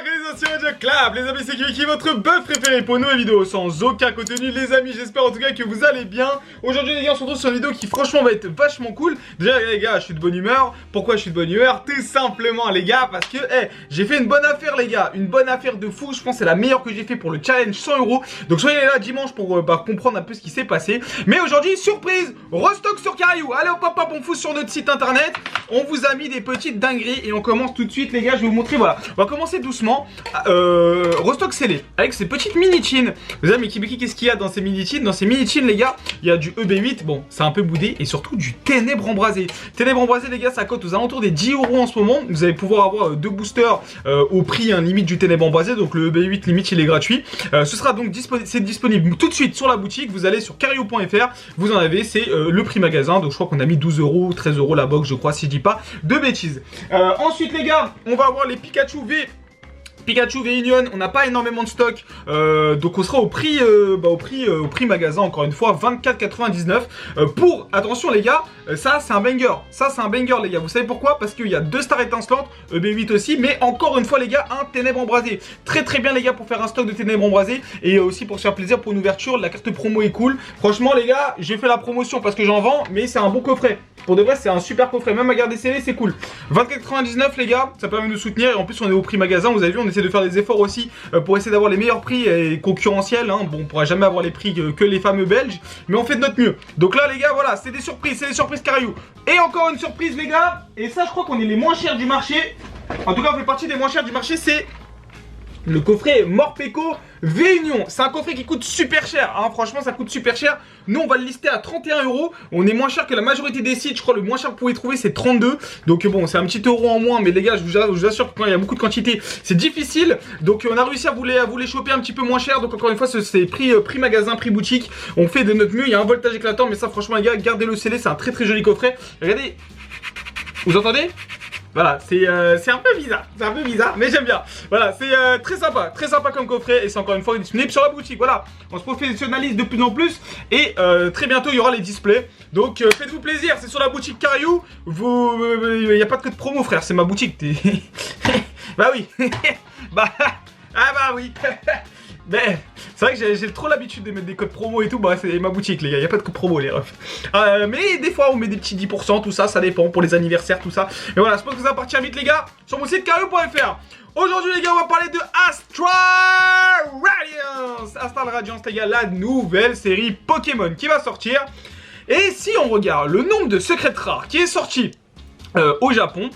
l'organisation de Clap, les amis, c'est qui votre bœuf préféré pour une nouvelle vidéo sans aucun contenu, les amis. J'espère en tout cas que vous allez bien. Aujourd'hui, les gars, on se retrouve sur une vidéo qui, franchement, va être vachement cool. Déjà, les gars, je suis de bonne humeur. Pourquoi je suis de bonne humeur? Tout simplement, les gars, parce que, j'ai fait une bonne affaire, les gars. Une bonne affaire de fou. Je pense que c'est la meilleure que j'ai fait pour le challenge 100 €. Donc, soyez là dimanche pour comprendre un peu ce qui s'est passé. Mais aujourd'hui, surprise, restock sur Cariou. Allez, hop, hop, hop, on fout sur notre site internet. On vous a mis des petites dingueries et on commence tout de suite, les gars. Je vais vous montrer, voilà. On va commencer doucement. Restock scellé avec ces petites mini-chines. Vous savez, mais qu'est-ce qu'il y a dans ces mini-chines? Dans ces mini-chines, les gars, il y a du EB8, bon, c'est un peu boudé, et surtout du ténèbre embrasé. Ténèbre embrasé, les gars, ça coûte aux alentours des 10 € en ce moment. Vous allez pouvoir avoir deux boosters au prix limite du ténèbre embrasé. Donc le EB8 limite, il est gratuit. Ce sera donc disponible tout de suite sur la boutique. Vous allez sur Cariou.fr, vous en avez, c'est le prix magasin. Donc je crois qu'on a mis 12 €, 13 € la box, je crois, si je dis pas de bêtises. Ensuite, les gars, on va avoir les Pikachu V Union, on n'a pas énormément de stock, donc on sera au prix magasin, encore une fois, 24,99 pour, attention les gars, ça c'est un banger, les gars. Vous savez pourquoi? Parce qu'il y a deux stars étincelantes, EB8 aussi, mais encore une fois les gars, un ténèbre embrasé. Très bien les gars pour faire un stock de ténèbres embrasé et aussi pour se faire plaisir pour une ouverture. La carte promo est cool. Franchement les gars, j'ai fait la promotion parce que j'en vends, mais c'est un bon coffret. Pour de vrai, c'est un super coffret, même à garder scellé, c'est cool. 24,99 les gars, ça permet de nous soutenir et en plus on est au prix magasin, vous avez vu, on essaie de faire des efforts aussi pour essayer d'avoir les meilleurs prix et concurrentiels, hein. Bon, on pourra jamais avoir les prix que les fameux belges, mais on fait de notre mieux. Donc là les gars, voilà, c'est des surprises Cariou. Et encore une surprise les gars, et ça je crois qu'on est les moins chers du marché. En tout cas on fait partie des moins chers du marché, c'est le coffret Morpeko V-Union. C'est un coffret qui coûte super cher, hein. Franchement ça coûte super cher. Nous on va le lister à 31 €. On est moins cher que la majorité des sites. Je crois le moins cher que vous pouvez trouver c'est 32. Donc bon, c'est un petit euro en moins. Mais les gars, je vous assure que quand il y a beaucoup de quantité, c'est difficile. Donc on a réussi à vous les choper un petit peu moins cher. Donc encore une fois, c'est prix magasin, prix boutique. On fait de notre mieux. Il y a un voltage éclatant. Mais ça franchement les gars, gardez-le scellé. C'est un très joli coffret. Regardez. Vous entendez? Voilà, c'est un peu bizarre, mais j'aime bien. Voilà, c'est très sympa comme coffret et c'est encore une fois disponible sur la boutique. Voilà, on se professionnalise de plus en plus et très bientôt il y aura les displays. Donc faites-vous plaisir, c'est sur la boutique Cariou. Il n'y a pas de code promo frère, c'est ma boutique. Bah oui, bah oui. Mais c'est vrai que j'ai trop l'habitude de mettre des codes promo et tout. Bah c'est ma boutique les gars, y a pas de code promo les refs. Mais des fois on met des petits 10%, tout ça, ça dépend pour les anniversaires, tout ça. Mais voilà, je pense que ça va partir vite les gars sur mon site Cariou.fr. Aujourd'hui les gars, on va parler de Astral Radiance. Astral Radiance les gars, la nouvelle série Pokémon qui va sortir. Et si on regarde le nombre de secrets rares qui est sorti au Japon,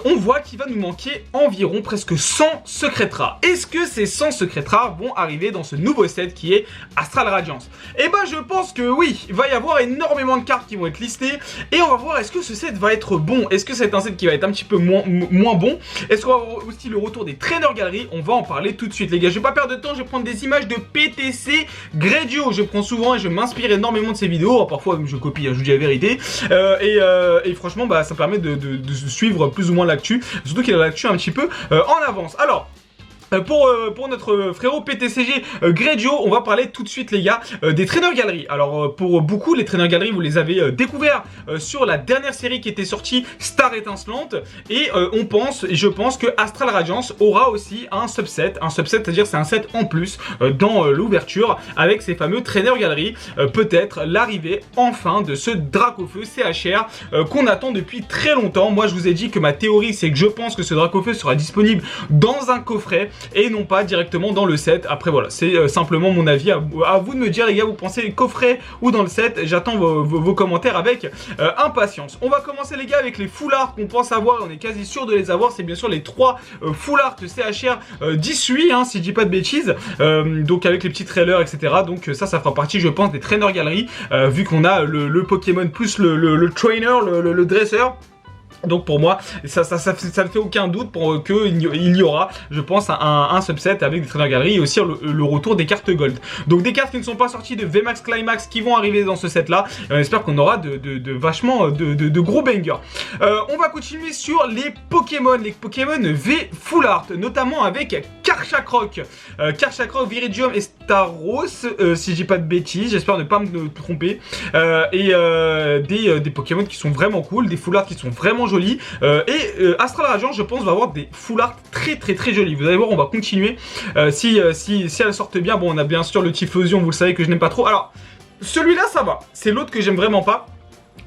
on voit qu'il va nous manquer environ presque 100 secrets rares. Est-ce que ces 100 secrets rares vont arriver dans ce nouveau set qui est Astral Radiance? Et ben je pense que oui, il va y avoir énormément de cartes qui vont être listées et on va voir est-ce que ce set va être bon. Est-ce que c'est un set qui va être un petit peu moins bon? Est-ce qu'on va avoir aussi le retour des trainers galeries? On va en parler tout de suite les gars. Je vais pas perdre de temps, je vais prendre des images de PTC Gredio. Je prends souvent et je m'inspire énormément de ces vidéos. Parfois je copie, je vous dis la vérité. Et franchement bah, ça permet de suivre plus ou moins l'actu, surtout qu'il a l'actu un petit peu en avance. Alors pour notre frérot PTCG Gredio, on va parler tout de suite les gars des trainers galeries. Alors pour beaucoup les trainers galeries vous les avez découverts sur la dernière série qui était sortie, Star Étincelante, et je pense que Astral Radiance aura aussi un subset, c'est-à-dire c'est un set en plus dans l'ouverture avec ces fameux trainers galeries, peut-être l'arrivée enfin de ce Dracofeu CHR qu'on attend depuis très longtemps. Moi je vous ai dit que ma théorie c'est que je pense que ce Dracofeu sera disponible dans un coffret et non pas directement dans le set. Après voilà, c'est simplement mon avis, à vous de me dire les gars, vous pensez coffret ou dans le set. J'attends vos commentaires avec impatience. On va commencer les gars avec les full art qu'on pense avoir, on est quasi sûr de les avoir. C'est bien sûr les 3 full art CHR 18 hein, si je dis pas de bêtises, donc avec les petits trailers etc. Donc ça fera partie je pense des trainers galeries, vu qu'on a le Pokémon plus le trainer, le dresseur. Donc pour moi, ça ne fait aucun doute pour qu'il y aura, je pense, un subset avec des trainers galeries et aussi le retour des cartes gold. Donc des cartes qui ne sont pas sorties de VMAX Climax qui vont arriver dans ce set là. Et on espère qu'on aura vachement de gros bangers. On va continuer sur les Pokémon V Full Art, notamment avec Karchakrok, Viridium et Tauros, si je dis pas de bêtises, j'espère ne pas me tromper, et des Pokémon qui sont vraiment cool, des full art qui sont vraiment jolis, et Astral Radiant, je pense, va avoir des full art très jolis. Vous allez voir, on va continuer, si elles sortent bien. Bon, on a bien sûr le Typhlosion, vous le savez que je n'aime pas trop. Alors, celui-là, ça va, c'est l'autre que j'aime vraiment pas.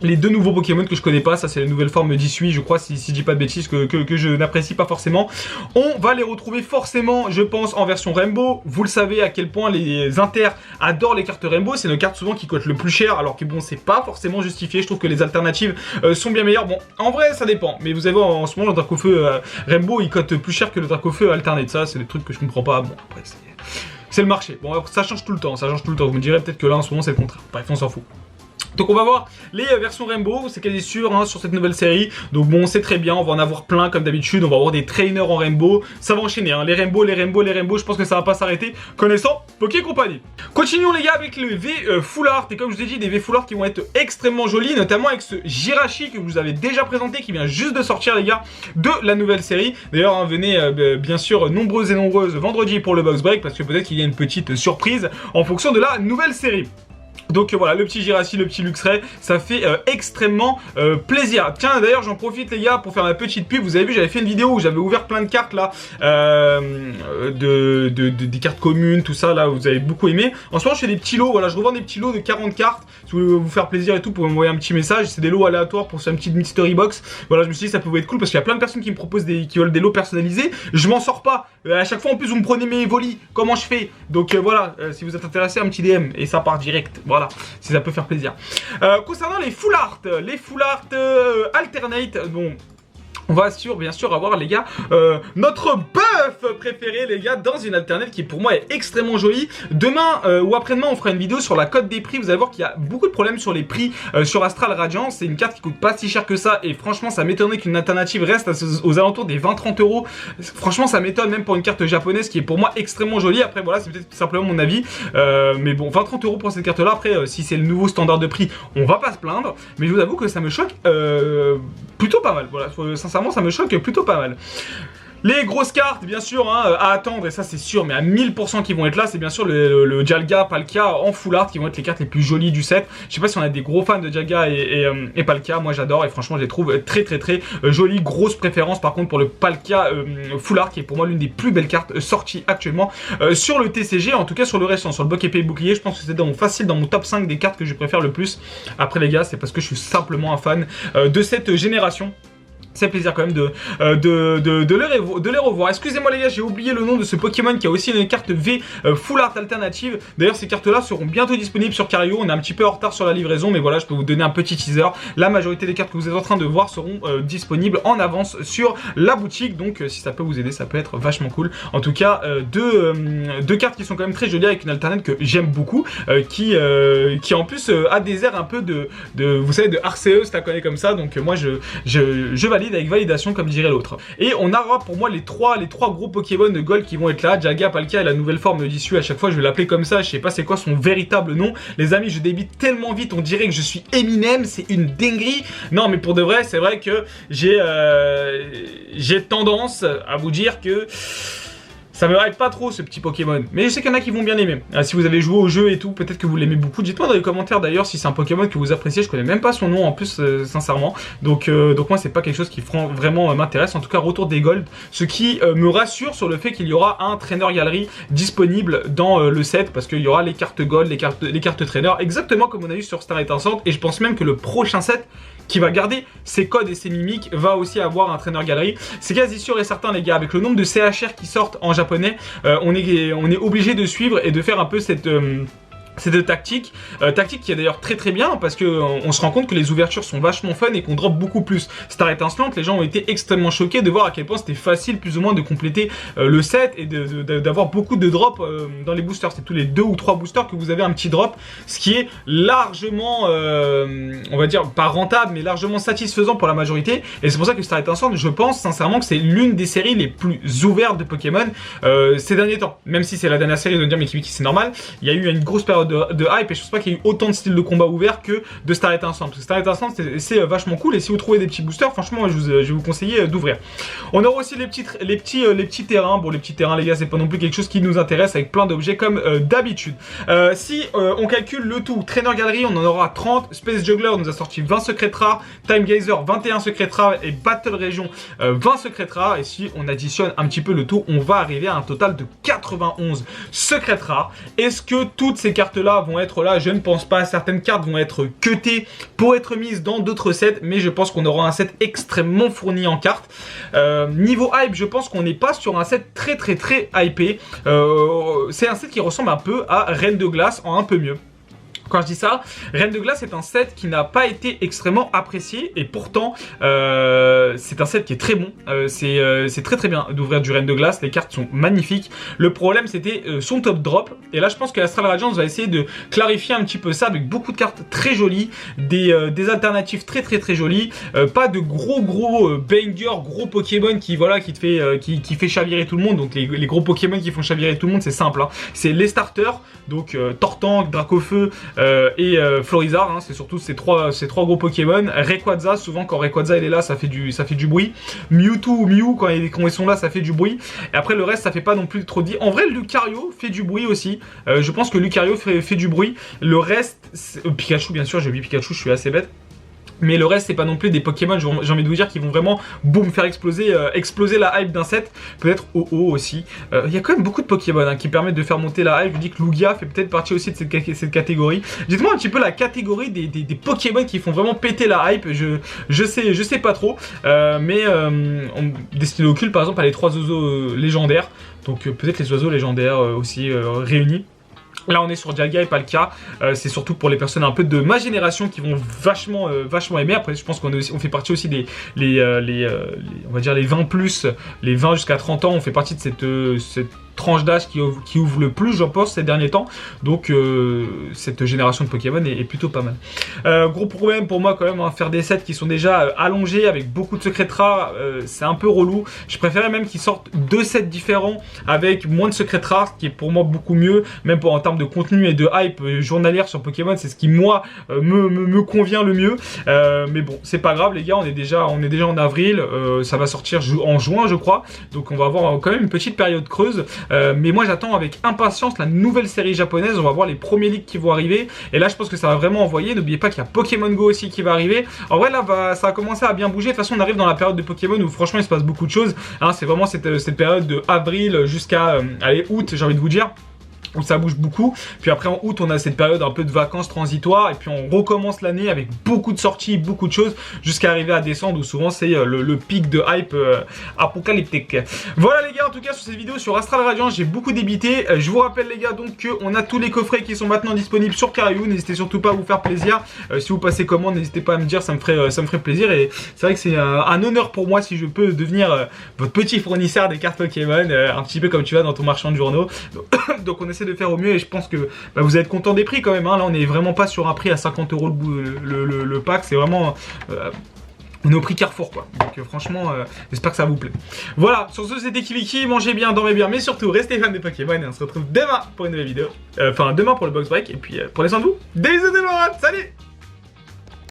Les deux nouveaux Pokémon que je connais pas, ça c'est les nouvelles formes d'Issui, je crois, si je dis pas de bêtises, que je n'apprécie pas forcément. On va les retrouver forcément, je pense, en version Rainbow. Vous le savez à quel point les Inter adorent les cartes Rainbow. C'est nos cartes souvent qui coûtent le plus cher, alors que bon, c'est pas forcément justifié. Je trouve que les alternatives sont bien meilleures. Bon, en vrai, ça dépend. Mais vous avez en ce moment, le Dracofeu Rainbow, il coûte plus cher que le Dracofeu Alternate. Ça, c'est des trucs que je comprends pas. Bon, après, c'est le marché. Bon, ça change tout le temps, ça change tout le temps. Vous me direz peut-être que là, en ce moment, c'est le contraire. Bref, on s'en fout. Donc on va voir les versions Rainbow, c'est quasi sûr hein, sur cette nouvelle série. Donc bon, c'est très bien, on va en avoir plein comme d'habitude. On va avoir des trainers en Rainbow, ça va enchaîner hein. Les Rainbow, je pense que ça va pas s'arrêter connaissant Poké Company. Continuons les gars avec le V Full Art. Et comme je vous ai dit, des V Full Art qui vont être extrêmement jolis, notamment avec ce Jirachi que je vous avais déjà présenté, qui vient juste de sortir les gars, de la nouvelle série. D'ailleurs hein, venez bien sûr nombreuses et nombreuses vendredi pour le box break, parce que peut-être qu'il y a une petite surprise en fonction de la nouvelle série. Donc voilà, le petit Jirachi, le petit Luxray, ça fait extrêmement plaisir. Tiens, d'ailleurs, j'en profite les gars pour faire ma petite pub. Vous avez vu, j'avais fait une vidéo où j'avais ouvert plein de cartes là, des cartes communes, tout ça là, vous avez beaucoup aimé. En ce moment, je fais des petits lots, voilà, je revends des petits lots de 40 cartes. Si vous voulez vous faire plaisir et tout, pour m'envoyer un petit message. C'est des lots aléatoires pour faire une petite mystery box. Voilà, je me suis dit ça pouvait être cool parce qu'il y a plein de personnes qui me proposent qui veulent des lots personnalisés. Je m'en sors pas. À chaque fois, en plus, vous me prenez mes volis. Comment je fais? Donc voilà, si vous êtes intéressé, un petit DM et ça part direct. Voilà, si ça peut faire plaisir. Concernant les full art alternate, bon. On va bien sûr avoir les gars notre buff préféré les gars dans une alternate qui pour moi est extrêmement jolie. Demain ou après-demain on fera une vidéo sur la cote des prix. Vous allez voir qu'il y a beaucoup de problèmes sur les prix sur Astral Radiant. C'est une carte qui coûte pas si cher que ça et franchement ça m'étonnerait qu'une alternative reste aux alentours des 20-30 euros. Franchement ça m'étonne même pour une carte japonaise qui est pour moi extrêmement jolie. Après voilà c'est peut-être simplement mon avis mais bon 20-30 euros pour cette carte là. Après si c'est le nouveau standard de prix on va pas se plaindre. Mais je vous avoue que ça me choque plutôt pas mal. Voilà sincèrement ça me choque plutôt pas mal. Les grosses cartes, bien sûr, hein, à attendre, et ça c'est sûr, mais à 1000% qui vont être là, c'est bien sûr le Dialga, Palkia en full art qui vont être les cartes les plus jolies du set. Je sais pas si on a des gros fans de Dialga et Palkia, moi j'adore et franchement je les trouve très jolies. Grosse préférence par contre pour le Palkia full art qui est pour moi l'une des plus belles cartes sorties actuellement sur le TCG, en tout cas sur le récent, sur le bloc épée et bouclier. Je pense que c'est facile dans mon top 5 des cartes que je préfère le plus. Après les gars, c'est parce que je suis simplement un fan de cette génération. C'est plaisir quand même de les revoir. Excusez-moi les gars, j'ai oublié le nom de ce Pokémon qui a aussi une carte V Full Art alternative. D'ailleurs ces cartes là seront bientôt disponibles sur Cario. On est un petit peu en retard sur la livraison mais voilà je peux vous donner un petit teaser. La majorité des cartes que vous êtes en train de voir seront disponibles en avance sur la boutique. Donc si ça peut vous aider ça peut être vachement cool. En tout cas deux cartes qui sont quand même très jolies avec une alternate que j'aime beaucoup qui en plus a des airs un peu de vous savez de Arceus, la connais comme ça. Donc moi je valide avec validation comme dirait l'autre. Et on aura pour moi les trois gros Pokémon de Gold qui vont être là. Dialga, Palkia et la nouvelle forme d'Issui. À chaque fois je vais l'appeler comme ça. Je sais pas c'est quoi son véritable nom. Les amis je débite tellement vite on dirait que je suis Eminem. C'est une dinguerie. Non mais pour de vrai c'est vrai que j'ai tendance à vous dire que ça me hype pas trop ce petit Pokémon, mais je sais qu'il y en a qui vont bien aimer. Si vous avez joué au jeu et tout, peut-être que vous l'aimez beaucoup. Dites-moi dans les commentaires d'ailleurs si c'est un Pokémon que vous appréciez. Je connais même pas son nom en plus, sincèrement. Donc moi c'est pas quelque chose qui vraiment m'intéresse. En tout cas retour des Gold, ce qui me rassure sur le fait qu'il y aura un trainer galerie disponible dans le set, parce qu'il y aura les cartes Gold, les cartes trainer, exactement comme on a eu sur Star Étincelante. Et je pense même que le prochain set qui va garder ses codes et ses mimiques va aussi avoir un trainer galerie. C'est quasi sûr et certain les gars, avec le nombre de CHR qui sortent en japonais, on est obligé de suivre et de faire un peu cette tactique qui est d'ailleurs très bien parce que on se rend compte que les ouvertures sont vachement fun et qu'on drop beaucoup plus. Star Étincelante, les gens ont été extrêmement choqués de voir à quel point c'était facile plus ou moins de compléter le set et d'avoir beaucoup de drops dans les boosters. C'est tous les 2 ou 3 boosters que vous avez un petit drop, ce qui est largement on va dire pas rentable mais largement satisfaisant pour la majorité. Et c'est pour ça que Star Étincelante, je pense sincèrement que c'est l'une des séries les plus ouvertes de Pokémon ces derniers temps. Même si c'est la dernière série de dire mais qui c'est normal, il y a eu une grosse période période de hype et je pense pas qu'il y ait eu autant de styles de combat ouverts que de Starlight Instant. Parce que Starlight Instant c'est vachement cool et si vous trouvez des petits boosters, franchement je vais vous conseiller d'ouvrir. On aura aussi les petits terrains. Bon, les petits terrains les gars, c'est pas non plus quelque chose qui nous intéresse avec plein d'objets comme d'habitude. Si on calcule le tout, Trainer Gallery on en aura 30, Space Juggler nous a sorti 20 secrets rares, Time Gazer 21 secrets rares et Battle Region 20 secrets rares. Et si on additionne un petit peu le tout, on va arriver à un total de 91 secrets rares. Est-ce que toutes ces cartes là vont être là? Je ne pense pas. Certaines cartes vont être cutées pour être mises dans d'autres sets, mais je pense qu'on aura un set extrêmement fourni en cartes. Niveau hype, je pense qu'on n'est pas sur un set très hypé. C'est un set qui ressemble un peu à Reine de Glace en un peu mieux. Quand je dis ça, Reine de Glace est un set qui n'a pas été extrêmement apprécié et pourtant c'est un set qui est très bon. C'est très bien d'ouvrir du Reine de Glace, les cartes sont magnifiques. Le problème c'était son top drop et là je pense que Astral Radiance va essayer de clarifier un petit peu ça avec beaucoup de cartes très jolies, des alternatives très jolies, pas de gros bangers, gros Pokémon qui voilà qui fait chavirer tout le monde. Donc les gros Pokémon qui font chavirer tout le monde, c'est simple, hein. C'est les starters, donc Tortank, Dracofeu et Florizarre, hein, c'est surtout ces trois gros Pokémon. Rayquaza, souvent quand Rayquaza il est là, ça fait du bruit. Mewtwo ou Mew quand ils sont là, ça fait du bruit. Et après le reste, ça fait pas non plus trop dit. En vrai, Lucario fait du bruit aussi. Je pense que Lucario fait du bruit. Le reste, Pikachu bien sûr, j'ai oublié Pikachu, je suis assez bête. Mais le reste, c'est pas non plus des Pokémon, j'ai envie de vous dire, qui vont vraiment, boum, faire exploser la hype d'un set. Peut-être OO aussi. Il y a quand même beaucoup de Pokémon hein, qui permettent de faire monter la hype. Je dis que Lugia fait peut-être partie aussi de cette catégorie. Dites-moi un petit peu la catégorie des Pokémon qui font vraiment péter la hype. Je sais pas trop. Des styles occultes, par exemple, à les 3 oiseaux légendaires. Donc peut-être les oiseaux légendaires aussi réunis. Là on est sur Dialga et Palkia, c'est surtout pour les personnes un peu de ma génération qui vont vachement aimer. Après je pense on fait partie aussi on va dire les 20+, les 20 jusqu'à 30 ans, on fait partie de cette tranche d'âge qui ouvre le plus, j'en pense, ces derniers temps. Donc cette génération de Pokémon est plutôt pas mal. Gros problème pour moi quand même, hein, faire des sets qui sont déjà allongés avec beaucoup de secrets rares, c'est un peu relou. Je préférais même qu'ils sortent 2 sets différents avec moins de secrets rares, ce qui est pour moi beaucoup mieux, même en termes de contenu et de hype journalière sur Pokémon, c'est ce qui moi me convient le mieux. Mais bon, c'est pas grave les gars, on est déjà en avril, ça va sortir en juin je crois, donc on va avoir quand même une petite période creuse. Mais moi j'attends avec impatience la nouvelle série japonaise. On va voir les premiers leaks qui vont arriver et là je pense que ça va vraiment envoyer. N'oubliez pas qu'il y a Pokémon Go aussi qui va arriver. En vrai là ça va commencer à bien bouger. De toute façon on arrive dans la période de Pokémon où franchement il se passe beaucoup de choses, hein. C'est vraiment cette période de avril jusqu'à août, j'ai envie de vous dire, où ça bouge beaucoup. Puis après en août on a cette période un peu de vacances transitoires et puis on recommence l'année avec beaucoup de sorties, beaucoup de choses jusqu'à arriver à décembre où souvent c'est le pic de hype apocalyptique. Voilà les gars, en tout cas sur cette vidéo sur Astral Radiance j'ai beaucoup débité. Je vous rappelle les gars donc qu'on a tous les coffrets qui sont maintenant disponibles sur Kariou. N'hésitez surtout pas à vous faire plaisir. Si vous passez commande, n'hésitez pas à me dire, ça me ferait plaisir. Et c'est vrai que c'est un honneur pour moi si je peux devenir votre petit fournisseur des cartes Pokémon, un petit peu comme tu vas dans ton marchand de journaux. Donc on essaie de faire au mieux et je pense que vous allez être content des prix quand même, hein. Là on est vraiment pas sur un prix à 50 € le pack, c'est vraiment on est au prix Carrefour quoi. Donc franchement j'espère que ça vous plaît. Voilà, sur ce c'était Kiviki, mangez bien, dormez bien, mais surtout restez fans des Pokémon et on se retrouve demain pour une nouvelle vidéo. Enfin demain pour le box break et puis prenez soin de vous. Des bisous de salut.